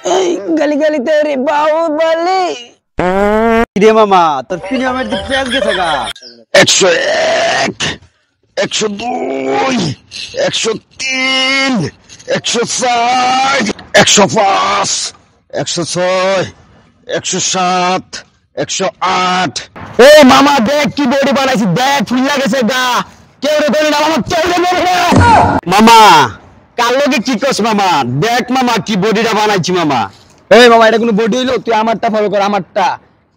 गली गली तेरी बाहुबली রে মামা তোর প্রিমিয়ামের দিক পেঁয়াজ গেছে গা 101 102 103 104 105 106 107 108 ए मामा देख की बॉडी बनाई देख फुल्ला कैसे गा केउ रे कोई ना मामा केउ रे মামা কার লগে কি কস মামা দেখ মামা কি বডিটা বানাইছি মামা এই মামা এটা কোনো বডি হইলো তুই আমারটা ফলো কর আমারটা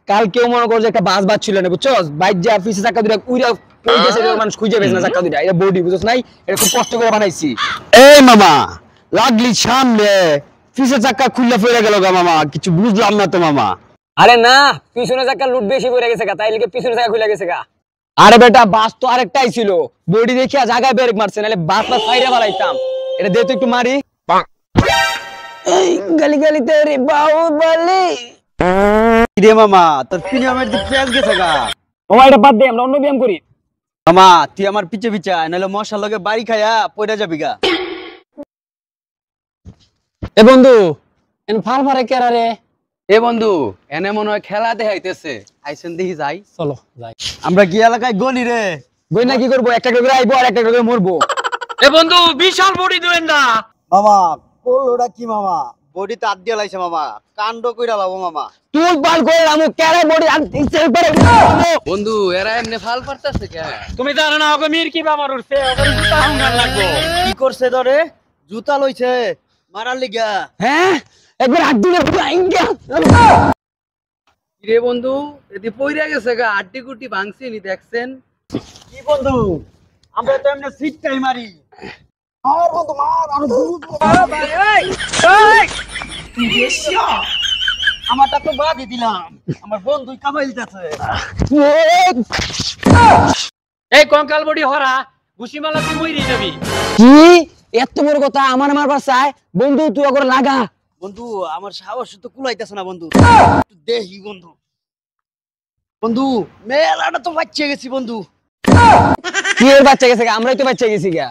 কাল কেউ মনে কর যে একটা বাস বাজ ছিল না বুঝছস বাইক যা পিছে চাকা দুইটা উইরা কই গেছে মানুষ খুঁজে পেছ না চাকা দুইটা এটা বডি বুঝছস নাই এটা খুব কষ্ট করে বানাইছি এই মামা লাগলি সামনে পিছে চাকা খুললে ফেরে গেল গা মামা কিছু বুঝলাম না তো মামা আরে না পিছনে চাকা লুট বেশি পড়ে গেছে গা তাই লিগে পিছনে চাকা খুলে গেছে গা আরে বেটা বাস তো আরেকটাই ছিল বডি দেখিয়া জায়গায় ব্রেক মারছে নালে বাসটা সাইডে বালাইতাম এটা দে তো একটু মারি এই গলি গলি তেরি বাহুবলি রে মামা তোর প্রিমিয়ামের দিক পেঁয়াজ গেছে গা মামা এটা বাদ দে আমরা অন্য ব্যায়াম করি মামা তুই আমার পিছে পিছে আয় নাহলে মশার লগে বাড়ি খায়া পয়রা যাবি গা এ বন্ধু এন ফার ফারে কেরা রে এ বন্ধু এনে মনে হয় খেলা দেখাইতেছে আইসেন দেখি যাই চলো যাই আমরা কি এলাকায় গলি রে গই না কি করবো একটা করে আইবো আর একটা করে মরবো এ বন্ধু বিশাল বডি দিবেন না মামা কোলোটা কি মামা বডি তার দিয়ে লাইছে মামা কাণ্ড কইরা লাবো মামা তুই পাল করে আমু কেরে বডি আনতে পারে বন্ধু এরা এমনি ফাল পারতাছে কে তুমি জানো না ওকে মির কি বামার উঠছে ওকে জুতা হুঙ্গার লাগবো কি করছে ধরে জুতা লইছে মারার লিগা হ্যাঁ একবার হাত দিলে আইঙ্গা রে বন্ধু এদি পইরা গেছে গা আড্ডি গুটি ভাঙছি নি দেখছেন কি বন্ধু আমরা তো এমনি সিটটাই মারি আর বন্ধু মার আর আমারটা তো বাদ দিলাম আমার বন্ধুই কামাইলতেছে এই কঙ্কাল বডি হরা ঘুষিমালা তুই মইরি যাবি কি এত বড় কথা আমার মারবার চাই বন্ধু তুই ওগর লাগা বন্ধু আমার সাহস তো কুলাইতেছে না বন্ধু একটু দেখি বন্ধু বন্ধু মেলাটা তো বাচ্চা গেছি বন্ধু কি এর বাচ্চা গেছে গা? আমরাই তো বাচ্চা গেছি গা